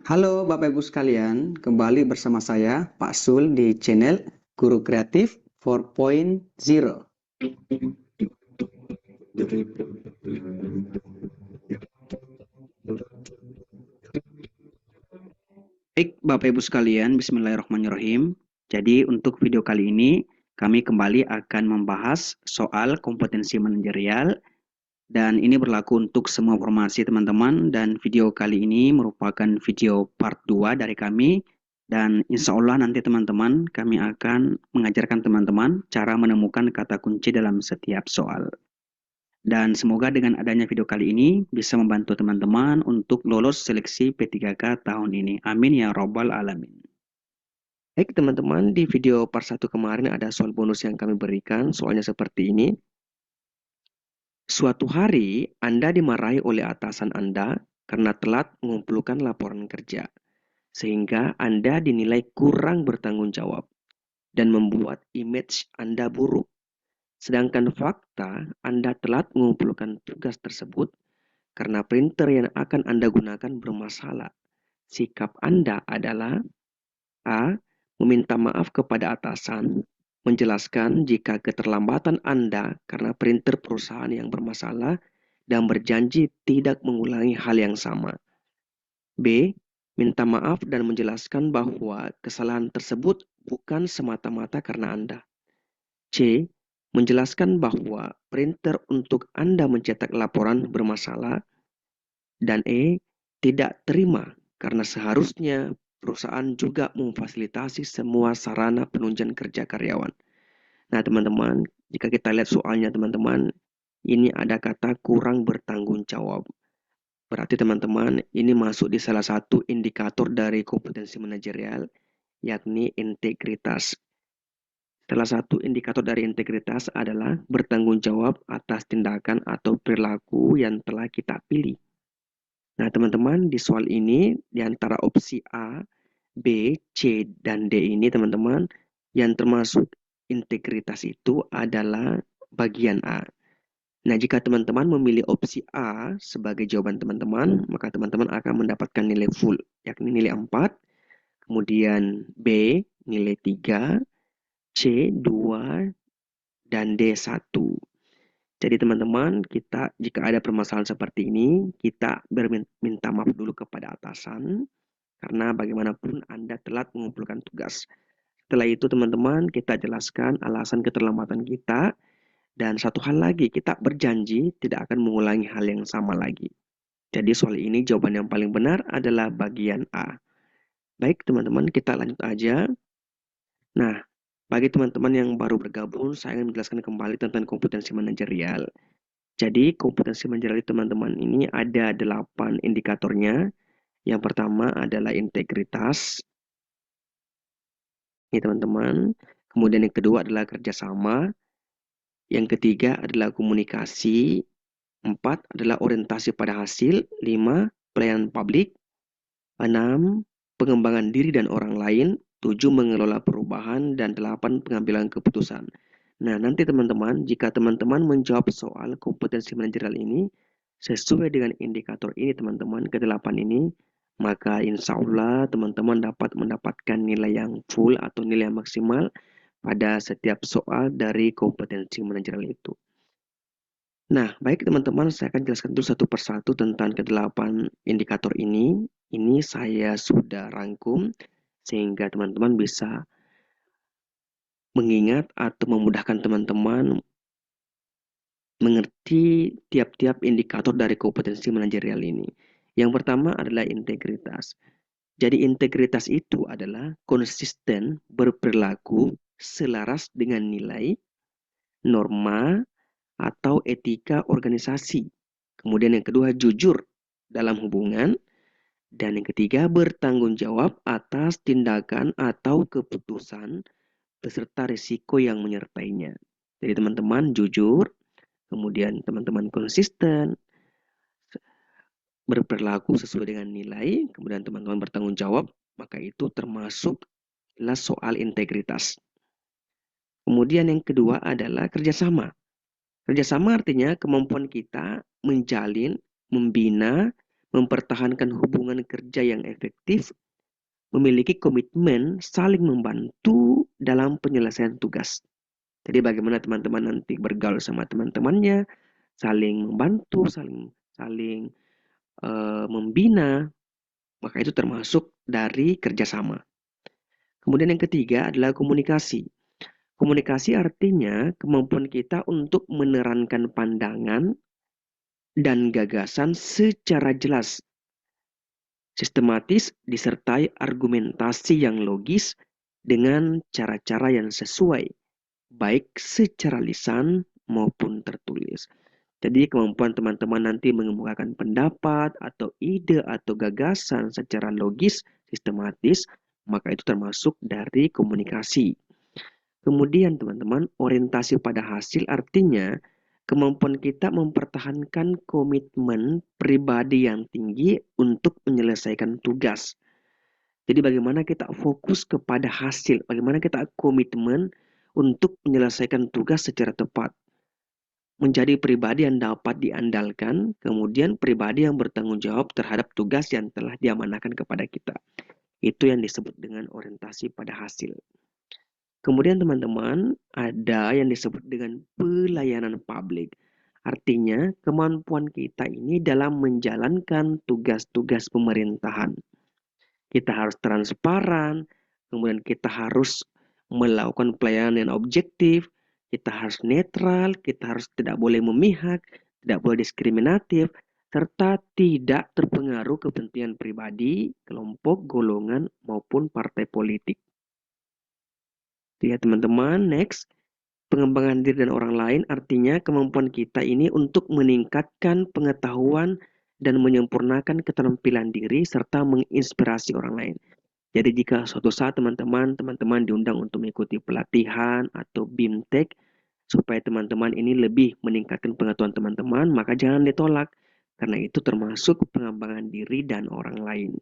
Halo Bapak Ibu sekalian, kembali bersama saya Pak Sul di channel Guru Kreatif 4.0. Baik Bapak Ibu sekalian, Bismillahirrahmanirrahim. Jadi untuk video kali ini kami kembali akan membahas soal kompetensi manajerial dan ini berlaku untuk semua formasi teman-teman, dan video kali ini merupakan video part 2 dari kami, dan insya Allah nanti teman-teman kami akan mengajarkan teman-teman cara menemukan kata kunci dalam setiap soal. Dan semoga dengan adanya video kali ini bisa membantu teman-teman untuk lolos seleksi P3K tahun ini. Amin ya robbal alamin. Baik teman-teman, di video part 1 kemarin ada soal bonus yang kami berikan. Soalnya seperti ini. Suatu hari, Anda dimarahi oleh atasan Anda karena telat mengumpulkan laporan kerja, sehingga Anda dinilai kurang bertanggung jawab dan membuat image Anda buruk. Sedangkan fakta, Anda telat mengumpulkan tugas tersebut karena printer yang akan Anda gunakan bermasalah. Sikap Anda adalah A. Meminta maaf kepada atasan, menjelaskan jika keterlambatan Anda karena printer perusahaan yang bermasalah dan berjanji tidak mengulangi hal yang sama. B. Minta maaf dan menjelaskan bahwa kesalahan tersebut bukan semata-mata karena Anda. C. Menjelaskan bahwa printer untuk Anda mencetak laporan bermasalah. Dan E. Tidak terima karena seharusnya perusahaan juga memfasilitasi semua sarana penunjang kerja karyawan. Nah, teman-teman, jika kita lihat soalnya, teman-teman, ini ada kata kurang bertanggung jawab. Berarti, teman-teman, ini masuk di salah satu indikator dari kompetensi manajerial, yakni integritas. Salah satu indikator dari integritas adalah bertanggung jawab atas tindakan atau perilaku yang telah kita pilih. Nah, teman-teman, di soal ini, di antara opsi A, B, C, dan D ini, teman-teman, yang termasuk integritas itu adalah bagian A. Nah, jika teman-teman memilih opsi A sebagai jawaban teman-teman, maka teman-teman akan mendapatkan nilai full, yakni nilai 4, kemudian B, nilai 3, C, 2, dan D, 1. Jadi teman-teman, kita jika ada permasalahan seperti ini, kita berminta maaf dulu kepada atasan, karena bagaimanapun Anda telat mengumpulkan tugas. Setelah itu teman-teman, kita jelaskan alasan keterlambatan kita, dan satu hal lagi, kita berjanji tidak akan mengulangi hal yang sama lagi. Jadi soal ini jawaban yang paling benar adalah bagian A. Baik teman-teman, kita lanjut aja. Nah, bagi teman-teman yang baru bergabung, saya ingin menjelaskan kembali tentang kompetensi manajerial. Jadi kompetensi manajerial teman-teman ini ada 8 indikatornya. Yang pertama adalah integritas. Ini teman-teman. Kemudian yang kedua adalah kerjasama. Yang ketiga adalah komunikasi. 4 adalah orientasi pada hasil. 5 pelayanan publik. 6 pengembangan diri dan orang lain. 7 mengelola perubahan. Dan 8 pengambilan keputusan. Nah, nanti teman-teman, jika teman-teman menjawab soal kompetensi manajerial ini sesuai dengan indikator ini, teman-teman, ke-8 ini, maka insya Allah teman-teman dapat mendapatkan nilai yang full atau nilai yang maksimal pada setiap soal dari kompetensi manajerial itu. Nah, baik teman-teman, saya akan jelaskan dulu satu persatu tentang ke-8 indikator ini. Ini saya sudah rangkum sehingga teman-teman bisa mengingat atau memudahkan teman-teman mengerti tiap-tiap indikator dari kompetensi manajerial ini. Yang pertama adalah integritas. Jadi integritas itu adalah konsisten berperilaku selaras dengan nilai, norma, atau etika organisasi. Kemudian yang kedua jujur dalam hubungan. Dan yang ketiga bertanggung jawab atas tindakan atau keputusan beserta risiko yang menyertainya. Jadi teman-teman jujur, kemudian teman-teman konsisten, berperilaku sesuai dengan nilai, kemudian teman-teman bertanggung jawab, maka itu termasuklah soal integritas. Kemudian yang kedua adalah kerjasama. Kerjasama artinya kemampuan kita menjalin, membina, mempertahankan hubungan kerja yang efektif, memiliki komitmen saling membantu dalam penyelesaian tugas. Jadi bagaimana teman-teman nanti bergaul sama teman-temannya, saling membantu, saling saling membina, maka itu termasuk dari kerjasama. Kemudian yang ketiga adalah komunikasi. Komunikasi artinya kemampuan kita untuk menerangkan pandangan dan gagasan secara jelas, sistematis, disertai argumentasi yang logis dengan cara-cara yang sesuai, baik secara lisan maupun tertulis. Jadi kemampuan teman-teman nanti mengemukakan pendapat atau ide atau gagasan secara logis, sistematis, maka itu termasuk dari komunikasi. Kemudian teman-teman, orientasi pada hasil artinya kemampuan kita mempertahankan komitmen pribadi yang tinggi untuk menyelesaikan tugas. Jadi bagaimana kita fokus kepada hasil, bagaimana kita komitmen untuk menyelesaikan tugas secara tepat. Menjadi pribadi yang dapat diandalkan, kemudian pribadi yang bertanggung jawab terhadap tugas yang telah diamanahkan kepada kita. Itu yang disebut dengan orientasi pada hasil. Kemudian teman-teman, ada yang disebut dengan pelayanan publik. Artinya, kemampuan kita ini dalam menjalankan tugas-tugas pemerintahan. Kita harus transparan, kemudian kita harus melakukan pelayanan yang objektif, kita harus netral, kita harus tidak boleh memihak, tidak boleh diskriminatif, serta tidak terpengaruh kepentingan pribadi, kelompok, golongan, maupun partai politik. Ya teman-teman, next. Pengembangan diri dan orang lain artinya kemampuan kita ini untuk meningkatkan pengetahuan dan menyempurnakan keterampilan diri serta menginspirasi orang lain. Jadi jika suatu saat teman-teman diundang untuk mengikuti pelatihan atau BIMTEK supaya teman-teman ini lebih meningkatkan pengetahuan teman-teman, maka jangan ditolak karena itu termasuk pengembangan diri dan orang lain.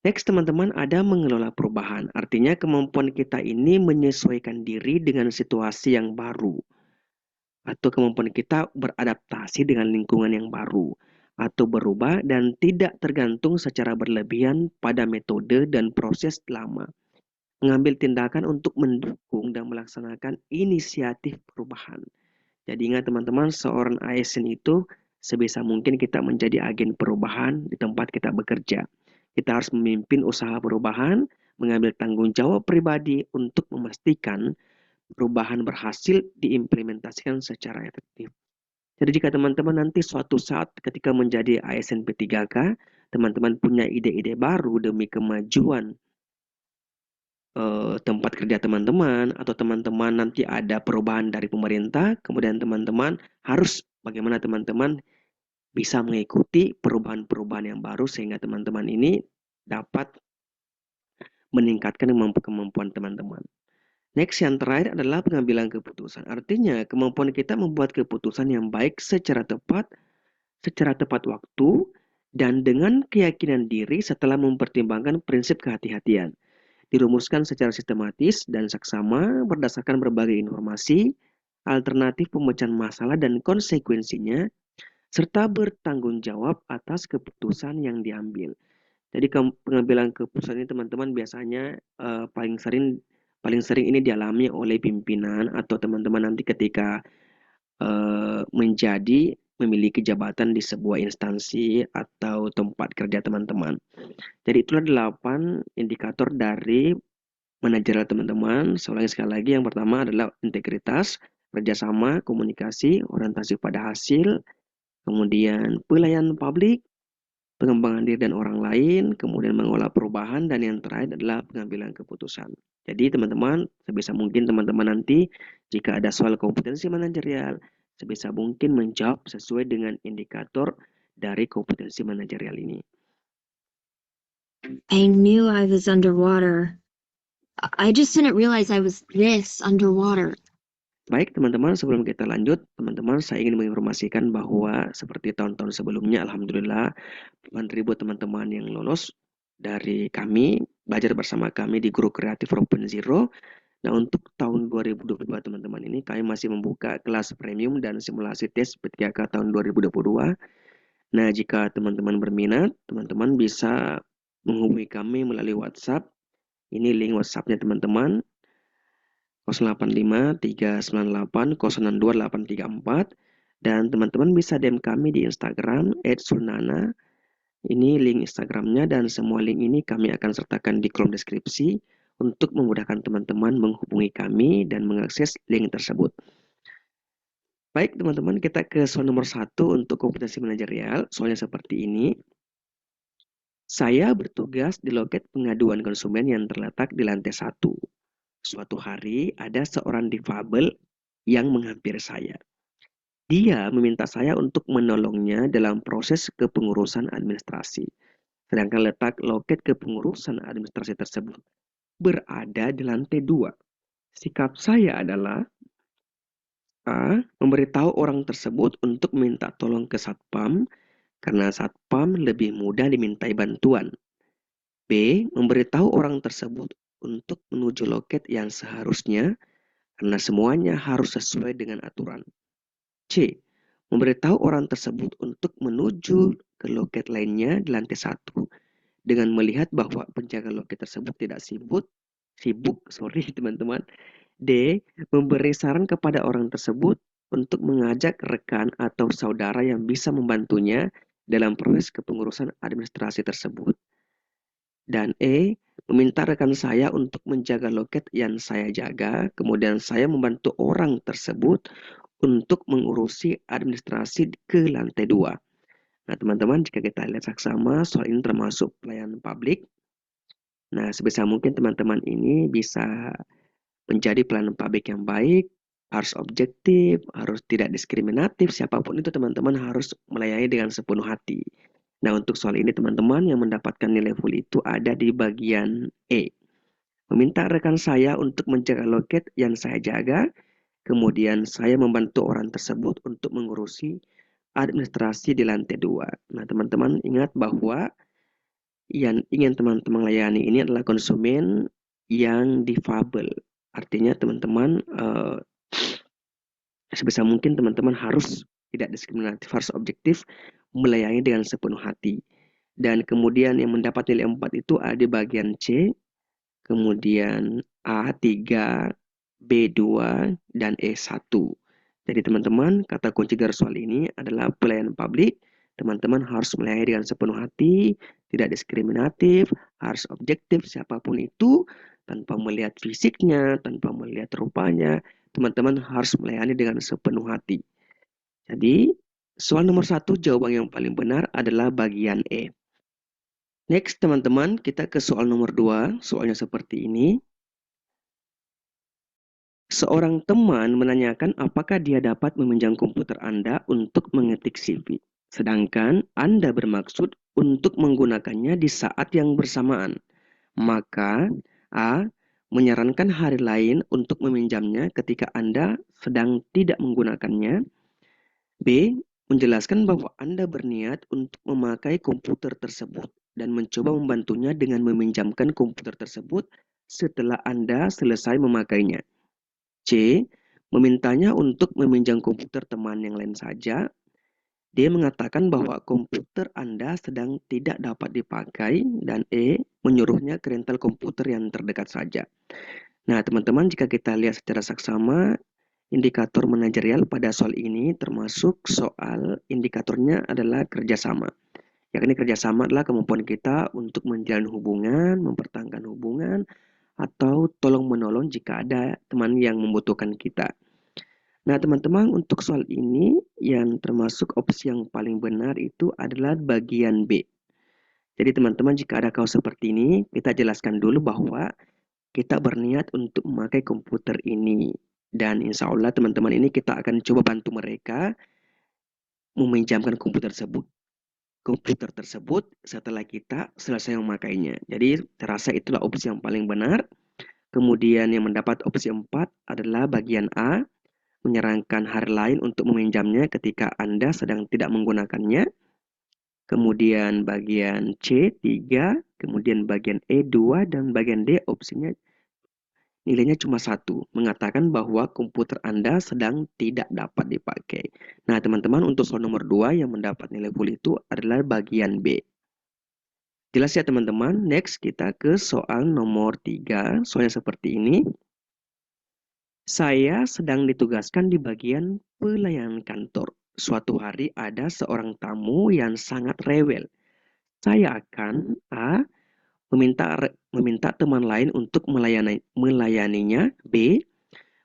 Next teman-teman, ada mengelola perubahan. Artinya kemampuan kita ini menyesuaikan diri dengan situasi yang baru. Atau kemampuan kita beradaptasi dengan lingkungan yang baru. Atau berubah dan tidak tergantung secara berlebihan pada metode dan proses lama. Mengambil tindakan untuk mendukung dan melaksanakan inisiatif perubahan. Jadi ingat teman-teman, seorang ASN itu sebisa mungkin kita menjadi agen perubahan di tempat kita bekerja. Kita harus memimpin usaha perubahan, mengambil tanggung jawab pribadi untuk memastikan perubahan berhasil diimplementasikan secara efektif. Jadi jika teman-teman nanti suatu saat ketika menjadi ASN P3K, teman-teman punya ide-ide baru demi kemajuan tempat kerja teman-teman, atau teman-teman nanti ada perubahan dari pemerintah, kemudian teman-teman harus bagaimana teman-teman bisa mengikuti perubahan-perubahan yang baru sehingga teman-teman ini dapat meningkatkan kemampuan teman-teman. Next yang terakhir adalah pengambilan keputusan. Artinya kemampuan kita membuat keputusan yang baik secara tepat waktu, dan dengan keyakinan diri setelah mempertimbangkan prinsip kehati-hatian. Dirumuskan secara sistematis dan saksama berdasarkan berbagai informasi, alternatif pemecahan masalah dan konsekuensinya, serta bertanggung jawab atas keputusan yang diambil. Jadi pengambilan keputusan ini teman-teman biasanya paling sering ini dialami oleh pimpinan atau teman-teman nanti ketika memiliki jabatan di sebuah instansi atau tempat kerja teman-teman. Jadi itulah 8 indikator dari manajerial teman-teman. Sekali lagi, yang pertama adalah integritas, kerjasama, komunikasi, orientasi pada hasil, kemudian pelayanan publik, pengembangan diri dan orang lain, kemudian mengolah perubahan, dan yang terakhir adalah pengambilan keputusan. Jadi teman-teman, sebisa mungkin teman-teman nanti jika ada soal kompetensi manajerial, sebisa mungkin menjawab sesuai dengan indikator dari kompetensi manajerial ini. I knew I was underwater. I just didn't realize I was this underwater. Baik teman-teman, sebelum kita lanjut, teman-teman saya ingin menginformasikan bahwa seperti tahun-tahun sebelumnya, alhamdulillah puluhan ribu teman-teman yang lolos dari kami, belajar bersama kami di Guru Kreatif Open Zero. Nah, untuk tahun 2022 teman-teman ini kami masih membuka kelas premium dan simulasi tes P3K tahun 2022. Nah, jika teman-teman berminat, teman-teman bisa menghubungi kami melalui WhatsApp. Ini link WhatsApp-nya teman-teman, 085398062834, dan teman-teman bisa DM kami di Instagram @sulnana. Ini link Instagramnya, dan semua link ini kami akan sertakan di kolom deskripsi untuk memudahkan teman-teman menghubungi kami dan mengakses link tersebut. Baik teman-teman, kita ke soal nomor 1 untuk kompetensi manajerial. Soalnya seperti ini. Saya bertugas di loket pengaduan konsumen yang terletak di lantai 1. Suatu hari ada seorang difabel yang menghampiri saya. Dia meminta saya untuk menolongnya dalam proses kepengurusan administrasi. Sedangkan letak loket kepengurusan administrasi tersebut berada di lantai 2. Sikap saya adalah A. Memberitahu orang tersebut untuk minta tolong ke Satpam karena Satpam lebih mudah dimintai bantuan. B. Memberitahu orang tersebut untuk menuju loket yang seharusnya karena semuanya harus sesuai dengan aturan. C. Memberitahu orang tersebut untuk menuju ke loket lainnya di lantai 1 dengan melihat bahwa penjaga loket tersebut tidak sibuk, sorry teman-teman. D. Memberi saran kepada orang tersebut untuk mengajak rekan atau saudara yang bisa membantunya dalam proses kepengurusan administrasi tersebut. Dan E. Meminta rekan saya untuk menjaga loket yang saya jaga, kemudian saya membantu orang tersebut untuk mengurusi administrasi ke lantai 2. Nah, teman-teman, jika kita lihat saksama, soal ini termasuk pelayanan publik. Nah, sebisa mungkin teman-teman ini bisa menjadi pelayanan publik yang baik, harus objektif, harus tidak diskriminatif, siapapun itu teman-teman harus melayani dengan sepenuh hati. Nah, untuk soal ini teman-teman yang mendapatkan nilai full itu ada di bagian E. Meminta rekan saya untuk menjaga loket yang saya jaga, kemudian saya membantu orang tersebut untuk mengurusi administrasi di lantai 2. Nah, teman-teman ingat bahwa yang ingin teman-teman layani ini adalah konsumen yang difabel. Artinya teman-teman sebisa mungkin teman-teman harus tidak diskriminatif, harus objektif, melayani dengan sepenuh hati. Dan kemudian yang mendapat nilai 4 itu ada di bagian C, kemudian A3, B2, dan E1. Jadi teman-teman, kata kunci garis soal ini adalah pelayanan publik. Teman-teman harus melayani dengan sepenuh hati, tidak diskriminatif, harus objektif siapapun itu, tanpa melihat fisiknya, tanpa melihat rupanya. Teman-teman harus melayani dengan sepenuh hati. Jadi, soal nomor 1 jawaban yang paling benar adalah bagian E. Next teman-teman, kita ke soal nomor 2. Soalnya seperti ini. Seorang teman menanyakan apakah dia dapat meminjam komputer Anda untuk mengetik CV. Sedangkan Anda bermaksud untuk menggunakannya di saat yang bersamaan. Maka A. Menyarankan hari lain untuk meminjamnya ketika Anda sedang tidak menggunakannya. B. Menjelaskan bahwa Anda berniat untuk memakai komputer tersebut dan mencoba membantunya dengan meminjamkan komputer tersebut setelah Anda selesai memakainya. C. Memintanya untuk meminjam komputer teman yang lain saja. D. Mengatakan bahwa komputer Anda sedang tidak dapat dipakai. Dan E. Menyuruhnya ke rental komputer yang terdekat saja. Nah, teman-teman, jika kita lihat secara saksama, indikator manajerial pada soal ini termasuk soal indikatornya adalah kerjasama. Yakni kerjasama adalah kemampuan kita untuk menjalin hubungan, mempertahankan hubungan, atau tolong-menolong jika ada teman yang membutuhkan kita. Nah, teman-teman, untuk soal ini yang termasuk opsi yang paling benar itu adalah bagian B. Jadi, teman-teman, jika ada kasus seperti ini, kita jelaskan dulu bahwa kita berniat untuk memakai komputer ini. Dan insya Allah, teman-teman ini kita akan coba bantu mereka meminjamkan komputer tersebut setelah kita selesai memakainya. Jadi, terasa itulah opsi yang paling benar. Kemudian yang mendapat opsi 4 adalah bagian A, menyarankan hari lain untuk meminjamnya ketika Anda sedang tidak menggunakannya. Kemudian bagian C 3, kemudian bagian E 2, dan bagian D opsinya nilainya cuma 1, mengatakan bahwa komputer Anda sedang tidak dapat dipakai. Nah, teman-teman, untuk soal nomor 2 yang mendapat nilai full itu adalah bagian B. Jelas ya teman-teman? Next, kita ke soal nomor 3. Soalnya seperti ini. Saya sedang ditugaskan di bagian pelayanan kantor. Suatu hari ada seorang tamu yang sangat rewel. Saya akan A. Meminta teman lain untuk melayaninya. B.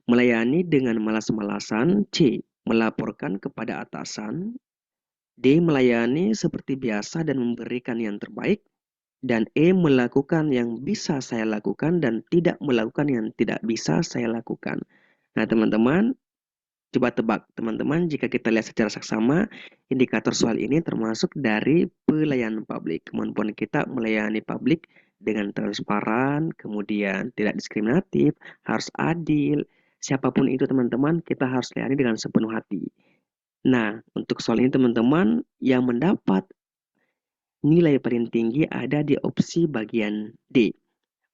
Melayani dengan malas-malasan. C. Melaporkan kepada atasan. D. Melayani seperti biasa dan memberikan yang terbaik. Dan E. Melakukan yang bisa saya lakukan dan tidak melakukan yang tidak bisa saya lakukan. Nah, teman-teman, coba tebak. Teman-teman, jika kita lihat secara saksama, indikator soal ini termasuk dari pelayanan publik. Kemampuan kita melayani publik dengan transparan, kemudian tidak diskriminatif, harus adil. Siapapun itu teman-teman, kita harus layani dengan sepenuh hati. Nah, untuk soal ini teman-teman, yang mendapat nilai paling tinggi ada di opsi bagian D.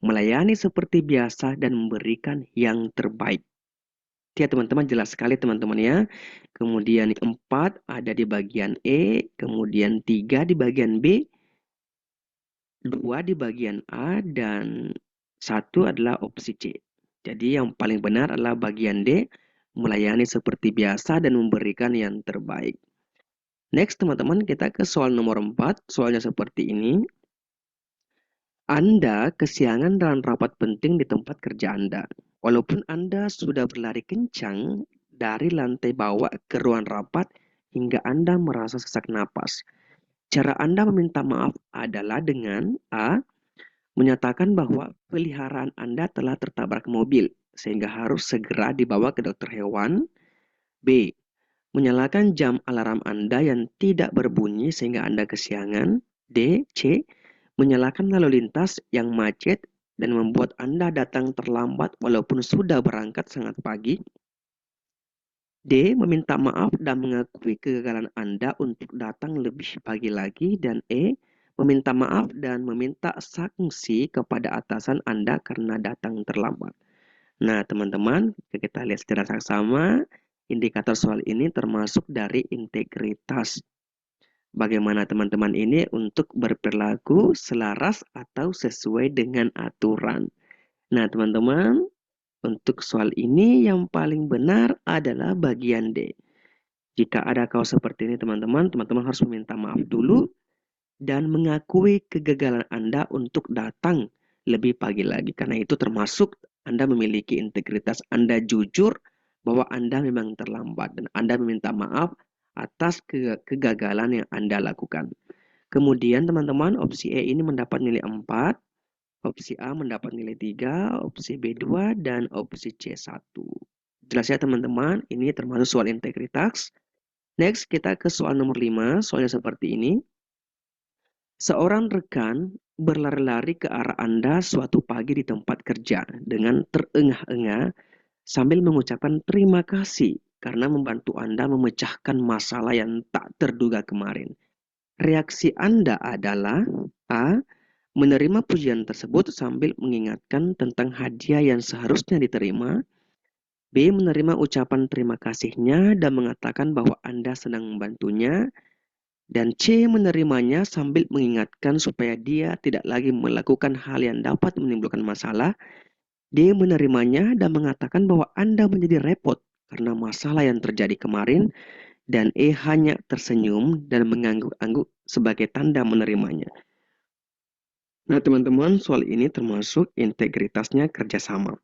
Melayani seperti biasa dan memberikan yang terbaik. Ya teman-teman, jelas sekali teman-teman ya. Kemudian 4 ada di bagian E, kemudian 3 di bagian B, 2 di bagian A, dan 1 adalah opsi C. Jadi yang paling benar adalah bagian D, melayani seperti biasa dan memberikan yang terbaik. Next teman-teman, kita ke soal nomor 4. Soalnya seperti ini. Anda kesiangan dalam rapat penting di tempat kerja Anda. Walaupun Anda sudah berlari kencang dari lantai bawah ke ruang rapat hingga Anda merasa sesak napas. Cara Anda meminta maaf adalah dengan A. Menyatakan bahwa peliharaan Anda telah tertabrak mobil sehingga harus segera dibawa ke dokter hewan. B. Menyalakan jam alarm Anda yang tidak berbunyi sehingga Anda kesiangan. D. C. Menyalakan lalu lintas yang macet dan membuat Anda datang terlambat walaupun sudah berangkat sangat pagi. D. Meminta maaf dan mengakui kegagalan Anda untuk datang lebih pagi lagi. Dan E. Meminta maaf dan meminta sanksi kepada atasan Anda karena datang terlambat. Nah, teman-teman, kita lihat secara saksama, indikator soal ini termasuk dari integritas. Bagaimana teman-teman ini untuk berperilaku selaras atau sesuai dengan aturan. Nah, teman-teman, untuk soal ini yang paling benar adalah bagian D. Jika ada kaos seperti ini, teman-teman harus meminta maaf dulu dan mengakui kegagalan Anda untuk datang lebih pagi lagi. Karena itu termasuk Anda memiliki integritas, Anda jujur bahwa Anda memang terlambat dan Anda meminta maaf atas kegagalan yang Anda lakukan. Kemudian teman-teman, opsi E ini mendapat nilai 4, opsi A mendapat nilai 3, opsi B 2, dan opsi C 1. Jelas ya teman-teman, ini termasuk soal integritas. Next, kita ke soal nomor 5, soalnya seperti ini. Seorang rekan berlari-lari ke arah Anda suatu pagi di tempat kerja dengan terengah-engah sambil mengucapkan terima kasih karena membantu Anda memecahkan masalah yang tak terduga kemarin. Reaksi Anda adalah A. Menerima pujian tersebut sambil mengingatkan tentang hadiah yang seharusnya diterima. B. Menerima ucapan terima kasihnya dan mengatakan bahwa Anda sedang membantunya. Dan C. Menerimanya sambil mengingatkan supaya dia tidak lagi melakukan hal yang dapat menimbulkan masalah. D. Menerimanya dan mengatakan bahwa Anda menjadi repot karena masalah yang terjadi kemarin. Dan E. Hanya tersenyum dan mengangguk-angguk sebagai tanda menerimanya. Nah teman-teman, soal ini termasuk integritasnya kerjasama.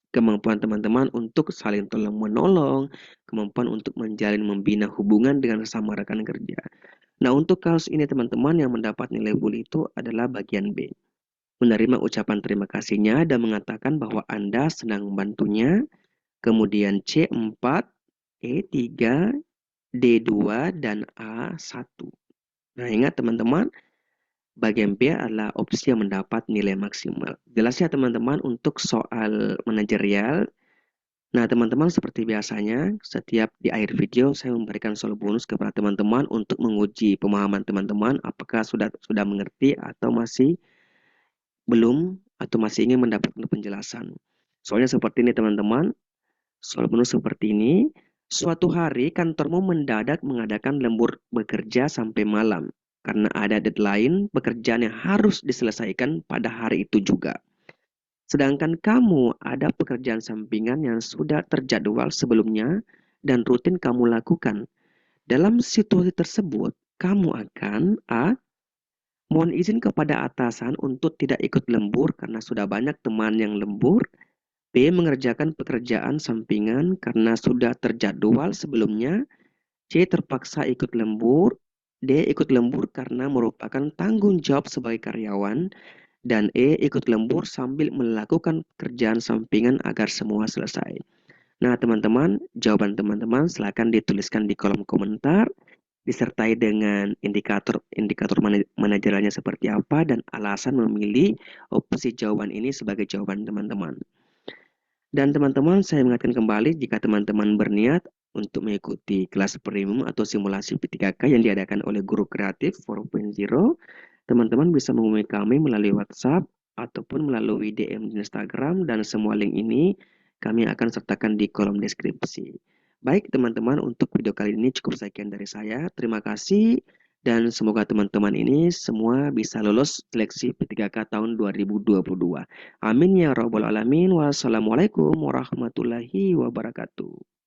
Kemampuan teman-teman untuk saling tolong-menolong, kemampuan untuk menjalin membina hubungan dengan sesama rekan kerja. Nah, untuk kasus ini teman-teman yang mendapat nilai full itu adalah bagian B. Menerima ucapan terima kasihnya dan mengatakan bahwa Anda sedang membantunya. Kemudian C 4, E 3, D 2, dan A 1. Nah, ingat teman-teman, bagian B adalah opsi yang mendapat nilai maksimal. Jelas ya teman-teman untuk soal manajerial. Nah, teman-teman seperti biasanya, setiap di akhir video saya memberikan soal bonus kepada teman-teman untuk menguji pemahaman teman-teman apakah sudah mengerti atau masih belum atau masih ingin mendapatkan penjelasan. Soalnya seperti ini teman-teman, soal penuh seperti ini. Suatu hari kantormu mendadak mengadakan lembur bekerja sampai malam karena ada deadline pekerjaan yang harus diselesaikan pada hari itu juga. Sedangkan kamu ada pekerjaan sampingan yang sudah terjadwal sebelumnya dan rutin kamu lakukan. Dalam situasi tersebut, kamu akan A. Mohon izin kepada atasan untuk tidak ikut lembur karena sudah banyak teman yang lembur. B. Mengerjakan pekerjaan sampingan karena sudah terjadwal sebelumnya. C. Terpaksa ikut lembur. D. Ikut lembur karena merupakan tanggung jawab sebagai karyawan. Dan E. Ikut lembur sambil melakukan pekerjaan sampingan agar semua selesai. Nah, teman-teman, jawaban teman-teman silakan dituliskan di kolom komentar disertai dengan indikator manajerialnya seperti apa dan alasan memilih opsi jawaban ini sebagai jawaban teman-teman. Dan teman-teman, saya mengingatkan kembali jika teman-teman berniat untuk mengikuti kelas premium atau simulasi P3K yang diadakan oleh Guru Kreatif 4.0, teman-teman bisa menghubungi kami melalui WhatsApp ataupun melalui DM di Instagram dan semua link ini kami akan sertakan di kolom deskripsi. Baik teman-teman, untuk video kali ini cukup sekian dari saya. Terima kasih dan semoga teman-teman ini semua bisa lolos seleksi P3K tahun 2022. Amin ya rabbal alamin. Wassalamualaikum warahmatullahi wabarakatuh.